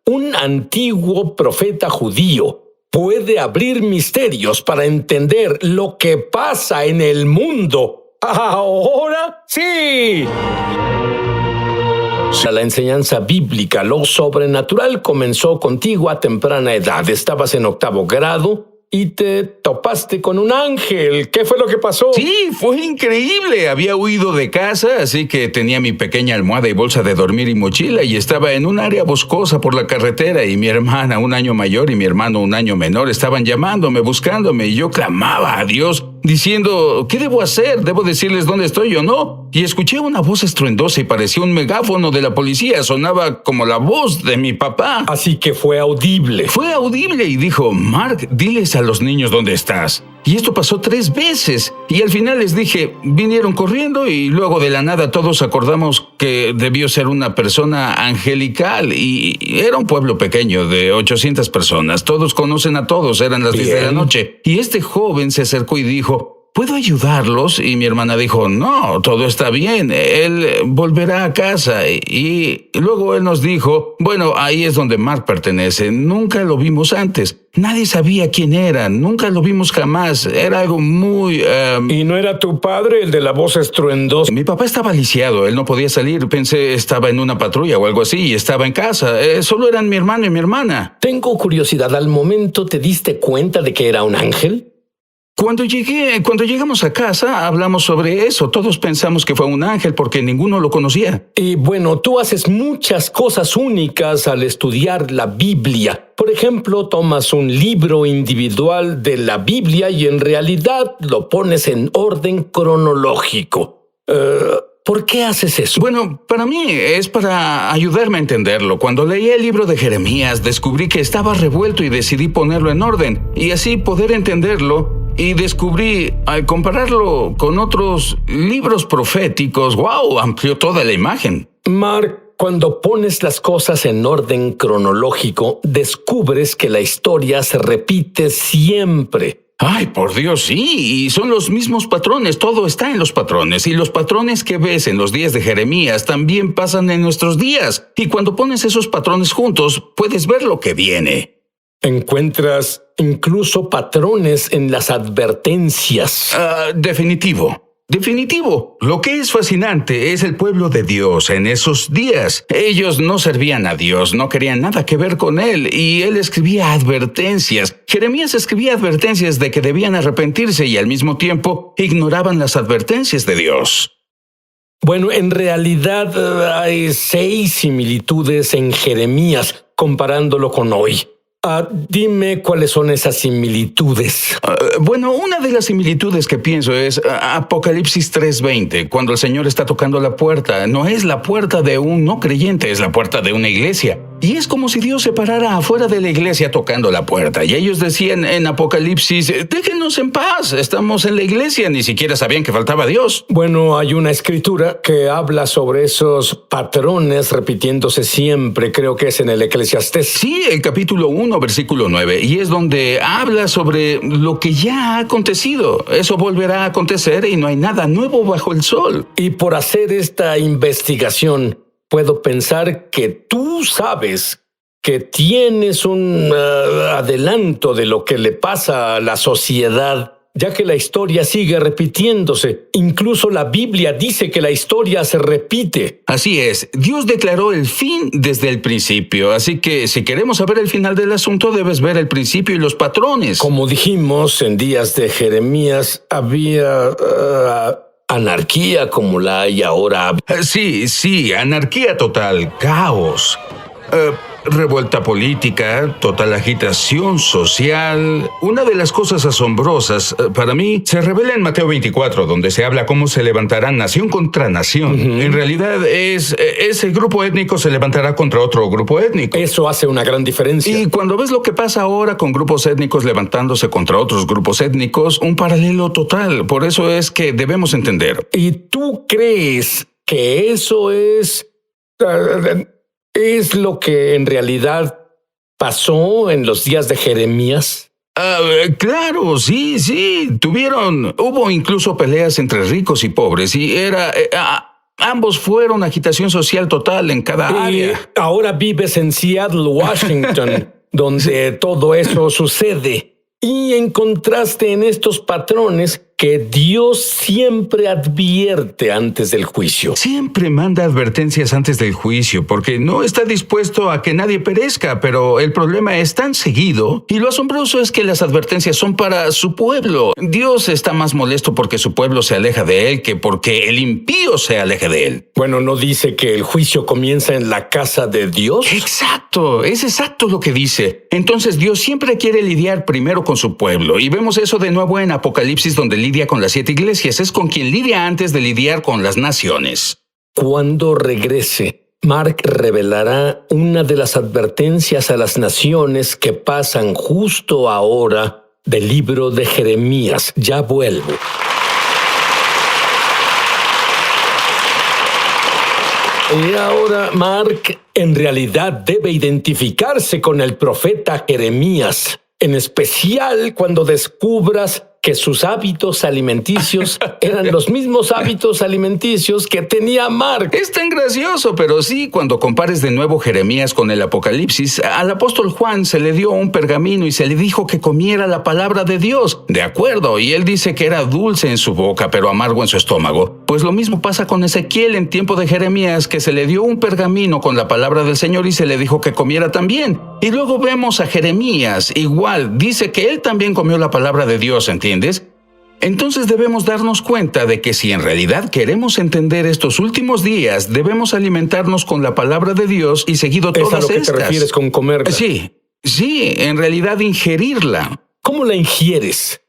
Un antiguo profeta judío puede abrir misterios para entender lo que pasa en el mundo. ¡Ahora sí! La enseñanza bíblica, lo sobrenatural, comenzó contigo a temprana edad. Estabas en 8º grado y te topaste con un ángel. ¿Qué fue lo que pasó? Sí, fue increíble. Había huido de casa, así que tenía mi pequeña almohada y bolsa de dormir y mochila y estaba en un área boscosa por la carretera y mi hermana, 1 año mayor, y mi hermano, 1 año menor, estaban llamándome, buscándome y yo clamaba a Dios diciendo, ¿qué debo hacer? ¿Debo decirles dónde estoy o no? Y escuché una voz estruendosa y parecía un megáfono de la policía. Sonaba como la voz de mi papá. Así que fue audible. Fue audible y dijo, Mark, diles a los niños dónde estás. Y esto pasó 3 veces. Y al final les dije, vinieron corriendo y luego de la nada todos acordamos que debió ser una persona angelical. Y era un pueblo pequeño de 800 personas. Todos conocen a todos, eran las 10 de la noche. Y este joven se acercó y dijo, ¿puedo ayudarlos? Y mi hermana dijo, no, todo está bien, él volverá a casa. Y luego él nos dijo, bueno, ahí es donde Mark pertenece, nunca lo vimos antes, nadie sabía quién era, nunca lo vimos jamás, era algo muy... ¿Y no era tu padre el de la voz estruendosa? Mi papá estaba lisiado, él no podía salir, pensé estaba en una patrulla o algo así y estaba en casa, solo eran mi hermano y mi hermana. Tengo curiosidad, ¿al momento te diste cuenta de que era un ángel? Cuando llegamos a casa, hablamos sobre eso. Todos pensamos que fue un ángel porque ninguno lo conocía. Y bueno, tú haces muchas cosas únicas al estudiar la Biblia. Por ejemplo, tomas un libro individual de la Biblia y en realidad lo pones en orden cronológico. ¿Por qué haces eso? Bueno, para mí es para ayudarme a entenderlo. Cuando leí el libro de Jeremías, descubrí que estaba revuelto y decidí ponerlo en orden y así poder entenderlo. Y descubrí, al compararlo con otros libros proféticos, ¡wow!, amplió toda la imagen. Mark, cuando pones las cosas en orden cronológico, descubres que la historia se repite siempre. Ay, por Dios, sí, y son los mismos patrones, todo está en los patrones, y los patrones que ves en los días de Jeremías también pasan en nuestros días, y cuando pones esos patrones juntos, puedes ver lo que viene. Encuentras incluso patrones en las advertencias. Definitivo. Lo que es fascinante es el pueblo de Dios en esos días. Ellos no servían a Dios, no querían nada que ver con Él, y Él escribía advertencias. Jeremías escribía advertencias de que debían arrepentirse y al mismo tiempo ignoraban las advertencias de Dios. Bueno, en realidad hay 6 similitudes en Jeremías comparándolo con hoy. Dime cuáles son esas similitudes. Bueno, una de las similitudes que pienso es Apocalipsis 3:20, cuando el Señor está tocando la puerta. No es la puerta de un no creyente, es la puerta de una iglesia. Y es como si Dios se parara afuera de la iglesia tocando la puerta. Y ellos decían en Apocalipsis, déjenos en paz, estamos en la iglesia, ni siquiera sabían que faltaba Dios. Bueno, hay una escritura que habla sobre esos patrones repitiéndose siempre, creo que es en el Eclesiastés. Sí, el capítulo 1, versículo 9, y es donde habla sobre lo que ya ha acontecido. Eso volverá a acontecer y no hay nada nuevo bajo el sol. Y por hacer esta investigación, puedo pensar que tú sabes que tienes un adelanto de lo que le pasa a la sociedad, ya que la historia sigue repitiéndose. Incluso la Biblia dice que la historia se repite. Así es, Dios declaró el fin desde el principio, así que si queremos saber el final del asunto, debes ver el principio y los patrones. Como dijimos, en días de Jeremías había anarquía como la hay ahora. Sí, anarquía total, caos. Revuelta política, total agitación social. Una de las cosas asombrosas para mí se revela en Mateo 24, donde se habla cómo se levantarán nación contra nación. En realidad ese grupo étnico se levantará contra otro grupo étnico. Eso hace una gran diferencia. Y cuando ves lo que pasa ahora con grupos étnicos levantándose contra otros grupos étnicos, un paralelo total. Por eso es que debemos entender. ¿Y tú crees que eso es lo que en realidad pasó en los días de Jeremías? Claro, sí. Hubo incluso peleas entre ricos y pobres y Ambos fueron agitación social total en cada Y área. ahora vives en Seattle, Washington, donde todo eso sucede. Y encontraste en estos patrones que Dios siempre advierte antes del juicio. Siempre manda advertencias antes del juicio porque no está dispuesto a que nadie perezca, pero el problema es tan seguido y lo asombroso es que las advertencias son para su pueblo. Dios está más molesto porque su pueblo se aleja de él que porque el impío se aleje de él. Bueno, ¿no dice que el juicio comienza en la casa de Dios? Exacto, es exacto lo que dice. Entonces Dios siempre quiere lidiar primero con su pueblo y vemos eso de nuevo en Apocalipsis donde lidia con las 7 iglesias. Es con quien lidia antes de lidiar con las naciones. Cuando regrese, Mark revelará una de las advertencias a las naciones que pasan justo ahora del libro de Jeremías. Ya vuelvo. Y ahora Mark en realidad debe identificarse con el profeta Jeremías, en especial cuando descubras que sus hábitos alimenticios eran los mismos hábitos alimenticios que tenía Mark. Es tan gracioso, pero sí, cuando compares de nuevo Jeremías con el Apocalipsis, al apóstol Juan se le dio un pergamino y se le dijo que comiera la palabra de Dios. De acuerdo, y él dice que era dulce en su boca, pero amargo en su estómago. Pues lo mismo pasa con Ezequiel en tiempo de Jeremías, que se le dio un pergamino con la palabra del Señor y se le dijo que comiera también. Y luego vemos a Jeremías, igual, dice que él también comió la palabra de Dios, ¿entiendes? Entonces debemos darnos cuenta de que si en realidad queremos entender estos últimos días, debemos alimentarnos con la palabra de Dios y seguido ¿Es a todas lo que estas. te refieres con comerla? Sí, en realidad ingerirla. ¿Cómo la ingieres?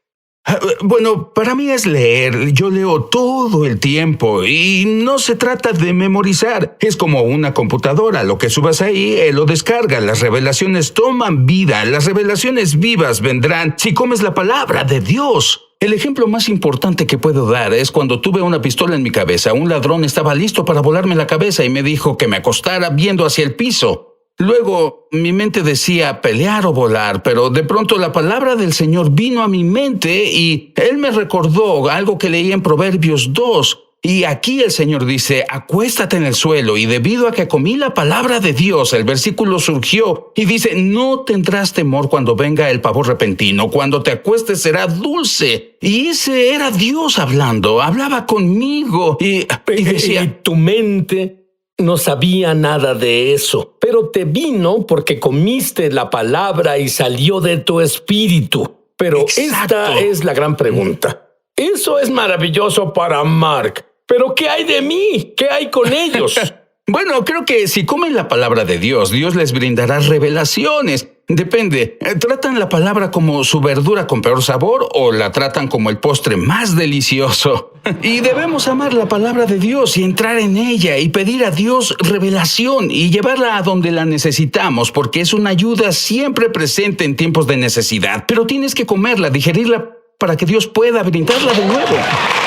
Bueno, para mí es leer. Yo leo todo el tiempo y no se trata de memorizar. Es como una computadora. Lo que subas ahí, él lo descarga. Las revelaciones toman vida. Las revelaciones vivas vendrán si comes la palabra de Dios. El ejemplo más importante que puedo dar es cuando tuve una pistola en mi cabeza. Un ladrón estaba listo para volarme la cabeza y me dijo que me acostara viendo hacia el piso. Luego, mi mente decía pelear o volar, pero de pronto la palabra del Señor vino a mi mente y Él me recordó algo que leí en Proverbios 2. Y aquí el Señor dice, acuéstate en el suelo, y debido a que comí la palabra de Dios, el versículo surgió y dice, no tendrás temor cuando venga el pavor repentino, cuando te acuestes será dulce. Y ese era Dios hablando, hablaba conmigo y decía, Y tu mente no sabía nada de eso, pero te vino porque comiste la palabra y salió de tu espíritu. Pero Exacto. esta es la gran pregunta. Eso es maravilloso para Mark, pero ¿qué hay de mí? ¿Qué hay con ellos? Bueno, creo que si comen la palabra de Dios, Dios les brindará revelaciones. Depende, ¿tratan la palabra como su verdura con peor sabor o la tratan como el postre más delicioso? Y debemos amar la palabra de Dios y entrar en ella y pedir a Dios revelación y llevarla a donde la necesitamos, porque es una ayuda siempre presente en tiempos de necesidad. Pero tienes que comerla, digerirla para que Dios pueda brindarla de nuevo.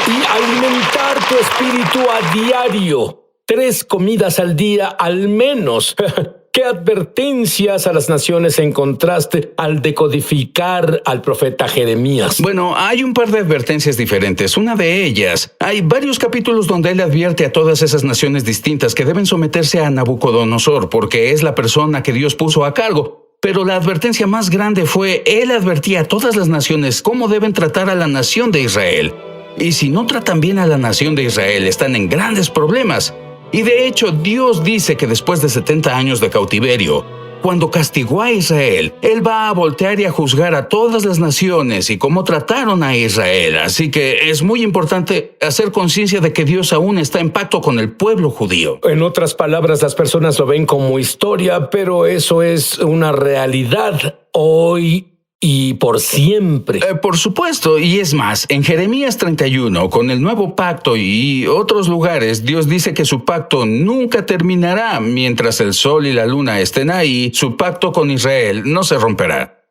Y alimentar tu espíritu a diario. 3 comidas al día al menos. ¿Qué advertencias a las naciones encontraste al decodificar al profeta Jeremías? Bueno, hay un par de advertencias diferentes. Una de ellas, hay varios capítulos donde él advierte a todas esas naciones distintas que deben someterse a Nabucodonosor, porque es la persona que Dios puso a cargo. Pero la advertencia más grande fue, él advertía a todas las naciones cómo deben tratar a la nación de Israel. Y si no tratan bien a la nación de Israel, están en grandes problemas. Y de hecho, Dios dice que después de 70 años de cautiverio, cuando castigó a Israel, Él va a voltear y a juzgar a todas las naciones y cómo trataron a Israel. Así que es muy importante hacer conciencia de que Dios aún está en pacto con el pueblo judío. En otras palabras, las personas lo ven como historia, pero eso es una realidad hoy y por siempre. Por supuesto, y es más, en Jeremías 31, con el nuevo pacto y otros lugares, Dios dice que su pacto nunca terminará mientras el sol y la luna estén ahí. Su pacto con Israel no se romperá.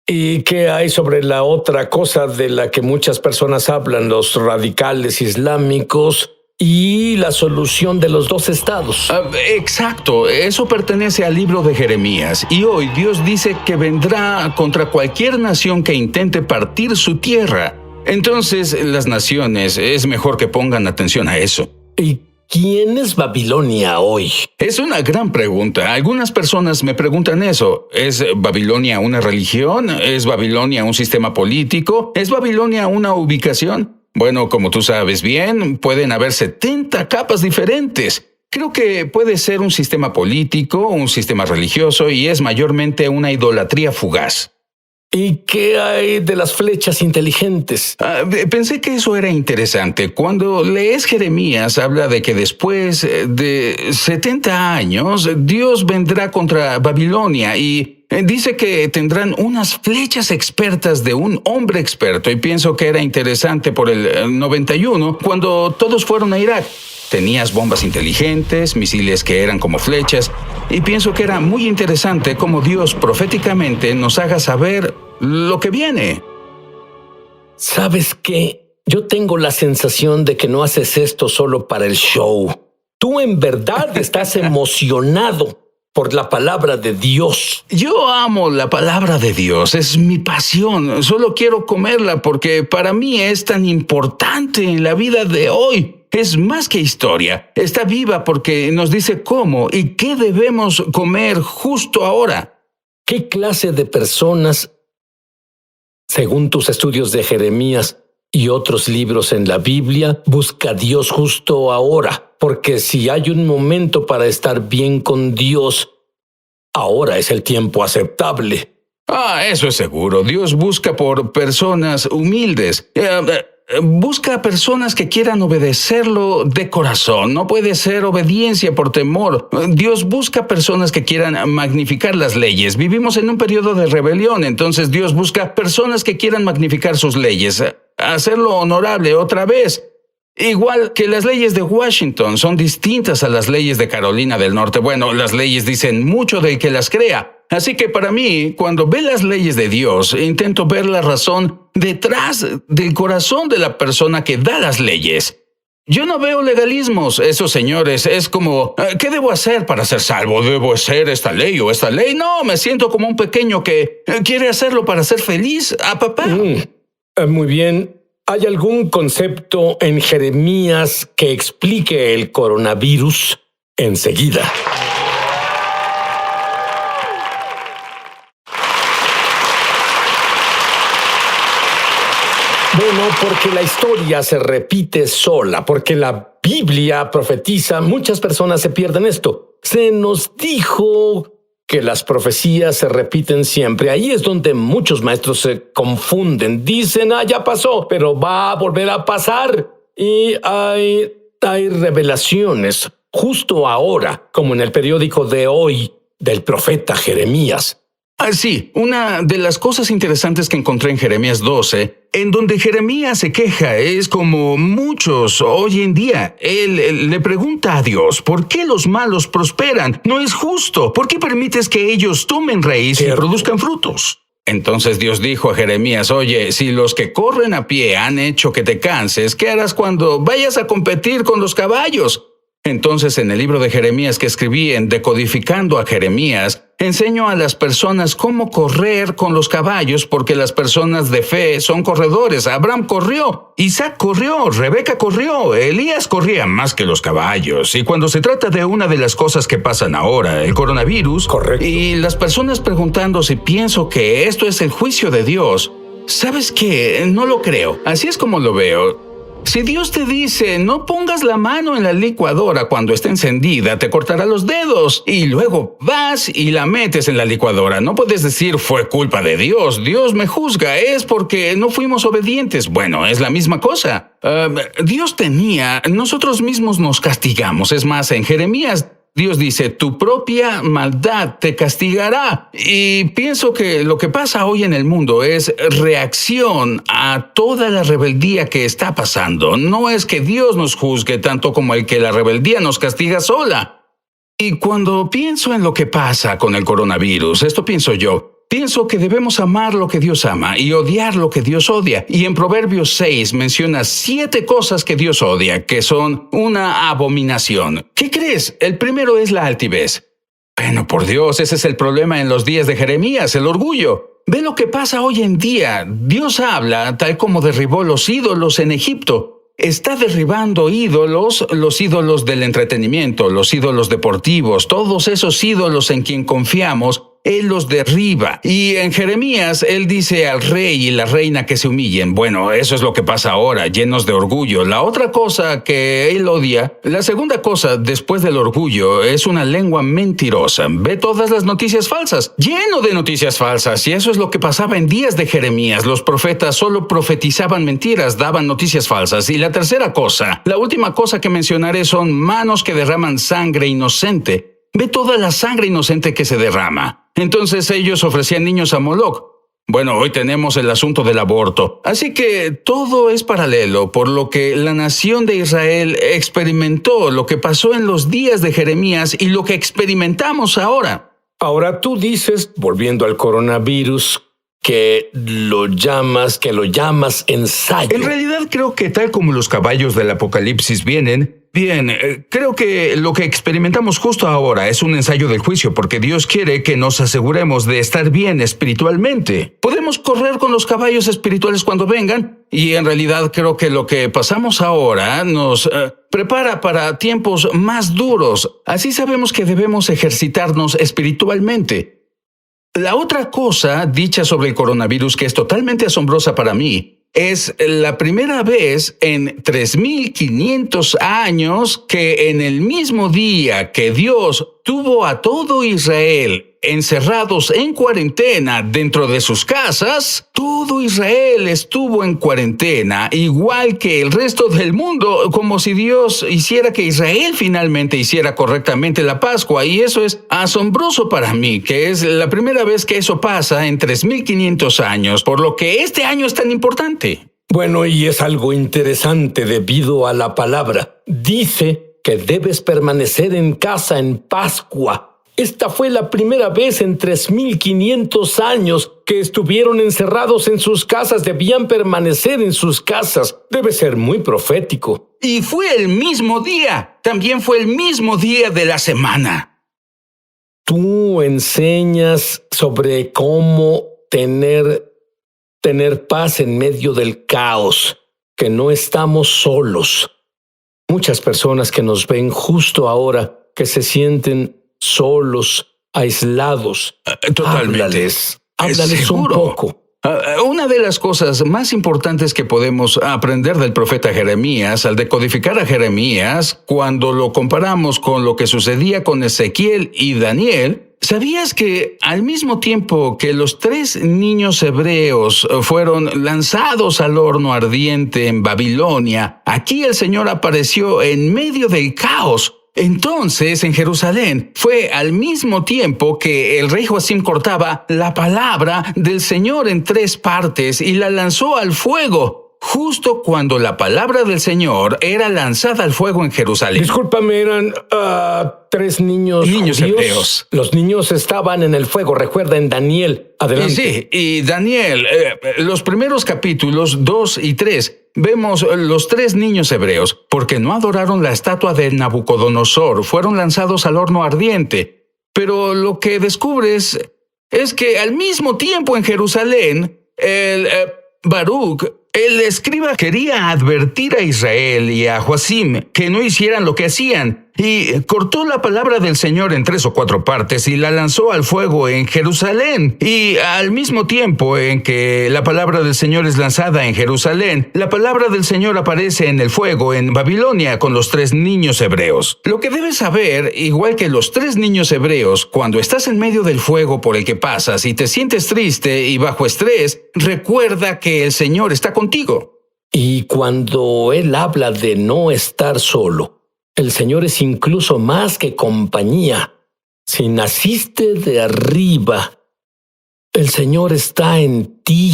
¿Y qué hay sobre la otra cosa de la que muchas personas hablan, los radicales islámicos y la solución de los 2 estados? Exacto, eso pertenece al libro de Jeremías. Y hoy Dios dice que vendrá contra cualquier nación que intente partir su tierra. Entonces, las naciones es mejor que pongan atención a eso. ¿Y ¿quién es Babilonia hoy? Es una gran pregunta. Algunas personas me preguntan eso. ¿Es Babilonia una religión? ¿Es Babilonia un sistema político? ¿Es Babilonia una ubicación? Bueno, como tú sabes bien, pueden haber 70 capas diferentes. Creo que puede ser un sistema político, un sistema religioso y es mayormente una idolatría fugaz. ¿Y qué hay de las flechas inteligentes? Pensé que eso era interesante. Cuando lees Jeremías, habla de que después de 70 años, Dios vendrá contra Babilonia y dice que tendrán unas flechas expertas de un hombre experto. Y pienso que era interesante por el 91, cuando todos fueron a Irak. Tenías bombas inteligentes, misiles que eran como flechas, y pienso que era muy interesante cómo Dios proféticamente nos haga saber lo que viene. ¿Sabes qué? Yo tengo la sensación de que no haces esto solo para el show. Tú en verdad estás emocionado por la palabra de Dios. Yo amo la palabra de Dios, es mi pasión. Solo quiero comerla porque para mí es tan importante en la vida de hoy. Es más que historia. Está viva porque nos dice cómo y qué debemos comer justo ahora. ¿Qué clase de personas, según tus estudios de Jeremías y otros libros en la Biblia, busca a Dios justo ahora? Porque si hay un momento para estar bien con Dios, ahora es el tiempo aceptable. Eso es seguro. Dios busca por personas humildes. Busca personas que quieran obedecerlo de corazón. No puede ser obediencia por temor. Dios busca personas que quieran magnificar las leyes. Vivimos en un periodo de rebelión, entonces Dios busca personas que quieran magnificar sus leyes, hacerlo honorable otra vez. Igual que las leyes de Washington son distintas a las leyes de Carolina del Norte. Bueno, las leyes dicen mucho del que las crea. Así que para mí, cuando ve las leyes de Dios, intento ver la razón detrás del corazón de la persona que da las leyes. Yo no veo legalismos. Esos señores es como, ¿qué debo hacer para ser salvo? ¿Debo hacer esta ley o esta ley? No, me siento como un pequeño que quiere hacerlo para ser feliz a papá. Muy bien. ¿Hay algún concepto en Jeremías que explique el coronavirus? Enseguida. Bueno, porque la historia se repite sola, porque la Biblia profetiza, muchas personas se pierden esto. Se nos dijo que las profecías se repiten siempre. Ahí es donde muchos maestros se confunden. Dicen, ya pasó, pero va a volver a pasar. Y hay revelaciones justo ahora, como en el periódico de hoy, del profeta Jeremías. Sí, una de las cosas interesantes que encontré en Jeremías 12, en donde Jeremías se queja, es como muchos hoy en día. Él le pregunta a Dios, ¿por qué los malos prosperan? No es justo. ¿Por qué permites que ellos tomen raíz y produzcan frutos? Entonces Dios dijo a Jeremías, oye, si los que corren a pie han hecho que te canses, ¿qué harás cuando vayas a competir con los caballos? Entonces, en el libro de Jeremías que escribí en Decodificando a Jeremías, enseño a las personas cómo correr con los caballos, porque las personas de fe son corredores. Abraham corrió, Isaac corrió, Rebeca corrió, Elías corría más que los caballos. Y cuando se trata de una de las cosas que pasan ahora, el coronavirus, correcto, y las personas preguntando si pienso que esto es el juicio de Dios, ¿sabes qué? No lo creo. Así es como lo veo. Si Dios te dice, no pongas la mano en la licuadora cuando esté encendida, te cortará los dedos. Y luego vas y la metes en la licuadora. No puedes decir, fue culpa de Dios. Dios me juzga, es porque no fuimos obedientes. Bueno, es la misma cosa. Nosotros mismos nos castigamos. Es más, en Jeremías, Dios dice, tu propia maldad te castigará. Y pienso que lo que pasa hoy en el mundo es reacción a toda la rebeldía que está pasando. No es que Dios nos juzgue tanto como el que la rebeldía nos castiga sola. Y cuando pienso en lo que pasa con el coronavirus, esto pienso yo. Pienso que debemos amar lo que Dios ama y odiar lo que Dios odia. Y en Proverbios 6 menciona 7 cosas que Dios odia, que son una abominación. ¿Qué crees? El primero es la altivez. Bueno, por Dios, ese es el problema en los días de Jeremías, el orgullo. Ve lo que pasa hoy en día. Dios habla tal como derribó los ídolos en Egipto. está derribando ídolos, los ídolos del entretenimiento, los ídolos deportivos, todos esos ídolos en quien confiamos. Él los derriba. Y en Jeremías, él dice al rey y la reina que se humillen. Bueno, eso es lo que pasa ahora, llenos de orgullo. La otra cosa que él odia, la segunda cosa después del orgullo, es una lengua mentirosa. Ve todas las noticias falsas, lleno de noticias falsas. Y eso es lo que pasaba en días de Jeremías. Los profetas solo profetizaban mentiras, daban noticias falsas. Y la tercera cosa, la última cosa que mencionaré son manos que derraman sangre inocente. Ve toda la sangre inocente que se derrama. Entonces ellos ofrecían niños a Moloch. Bueno, hoy tenemos el asunto del aborto. Así que todo es paralelo, por lo que la nación de Israel experimentó lo que pasó en los días de Jeremías y lo que experimentamos ahora. Ahora tú dices, volviendo al coronavirus, que lo llamas ensayo. En realidad creo que tal como los caballos del Apocalipsis creo que lo que experimentamos justo ahora es un ensayo del juicio, porque Dios quiere que nos aseguremos de estar bien espiritualmente. Podemos correr con los caballos espirituales cuando vengan, y en realidad creo que lo que pasamos ahora nos prepara para tiempos más duros. Así sabemos que debemos ejercitarnos espiritualmente. La otra cosa dicha sobre el coronavirus que es totalmente asombrosa para mí es la primera vez en 3,500 años que en el mismo día que Dios tuvo a todo Israel encerrados en cuarentena dentro de sus casas, todo Israel estuvo en cuarentena, igual que el resto del mundo, como si Dios hiciera que Israel finalmente hiciera correctamente la Pascua. Y eso es asombroso para mí, que es la primera vez que eso pasa en 3,500 años, por lo que este año es tan importante. Bueno, y es algo interesante debido a la palabra. Dice que debes permanecer en casa en Pascua. Esta fue la primera vez en 3,500 años que estuvieron encerrados en sus casas. Debían permanecer en sus casas. Debe ser muy profético. Y fue el mismo día. También fue el mismo día de la semana. Tú enseñas sobre cómo tener paz en medio del caos, que no estamos solos. Muchas personas que nos ven justo ahora, que se sienten solos, aislados. Totalmente. Háblales un poco. Una de las cosas más importantes que podemos aprender del profeta Jeremías, al decodificar a Jeremías, cuando lo comparamos con lo que sucedía con Ezequiel y Daniel, ¿sabías que al mismo tiempo que los 3 niños hebreos fueron lanzados al horno ardiente en Babilonia, aquí el Señor apareció en medio del caos? Entonces, en Jerusalén, fue al mismo tiempo que el rey Joacim cortaba la palabra del Señor en 3 partes y la lanzó al fuego, justo cuando la palabra del Señor era lanzada al fuego en Jerusalén. Discúlpame, eran 3 niños hebreos. Los niños estaban en el fuego, recuerda en Daniel. Adelante. Sí, y Daniel, los primeros capítulos 2 y 3, vemos los 3 niños hebreos, porque no adoraron la estatua de Nabucodonosor, fueron lanzados al horno ardiente. Pero lo que descubres es que al mismo tiempo en Jerusalén, Baruch, el escriba, quería advertir a Israel y a Joacim que no hicieran lo que hacían, y cortó la palabra del Señor en 3 o 4 partes y la lanzó al fuego en Jerusalén. Y al mismo tiempo en que la palabra del Señor es lanzada en Jerusalén, la palabra del Señor aparece en el fuego en Babilonia con los 3 niños hebreos. Lo que debes saber, igual que los 3 niños hebreos, cuando estás en medio del fuego por el que pasas y te sientes triste y bajo estrés, recuerda que el Señor está contigo. Y cuando Él habla de no estar solo, el Señor es incluso más que compañía. Si naciste de arriba, el Señor está en ti.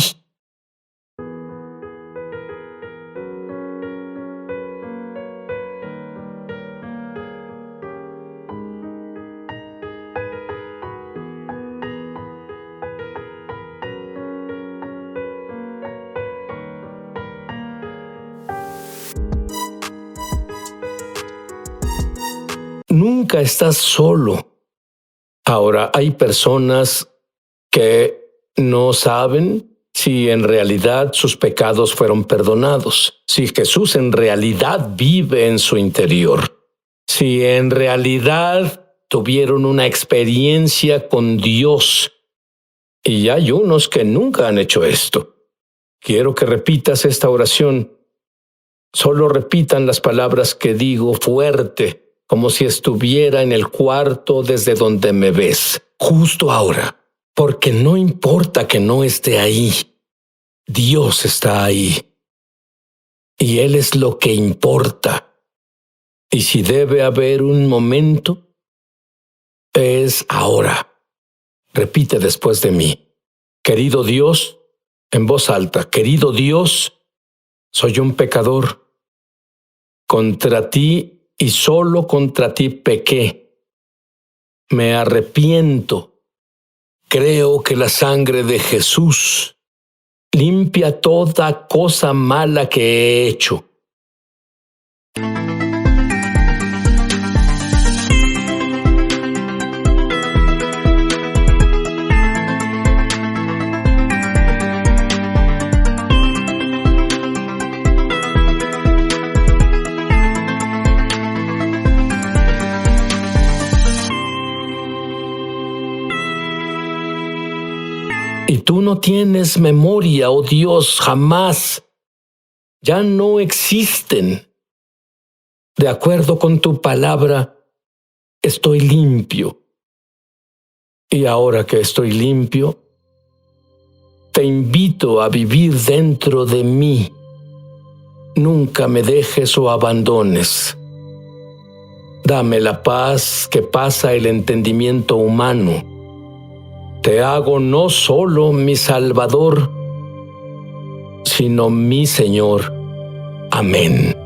Nunca estás solo. Ahora, hay personas que no saben si en realidad sus pecados fueron perdonados, si Jesús en realidad vive en su interior, si en realidad tuvieron una experiencia con Dios. Y hay unos que nunca han hecho esto. Quiero que repitas esta oración. Solo repitan las palabras que digo fuerte, como si estuviera en el cuarto desde donde me ves, justo ahora. Porque no importa que no esté ahí, Dios está ahí. Y Él es lo que importa. Y si debe haber un momento, es ahora. Repite después de mí. Querido Dios, en voz alta, querido Dios, soy un pecador. Contra ti y solo contra ti pequé. Me arrepiento. Creo que la sangre de Jesús limpia toda cosa mala que he hecho. Y tú no tienes memoria, oh Dios, jamás. Ya no existen. De acuerdo con tu palabra, estoy limpio. Y ahora que estoy limpio, te invito a vivir dentro de mí. Nunca me dejes o abandones. Dame la paz que pasa el entendimiento humano. Te hago no solo mi Salvador, sino mi Señor. Amén.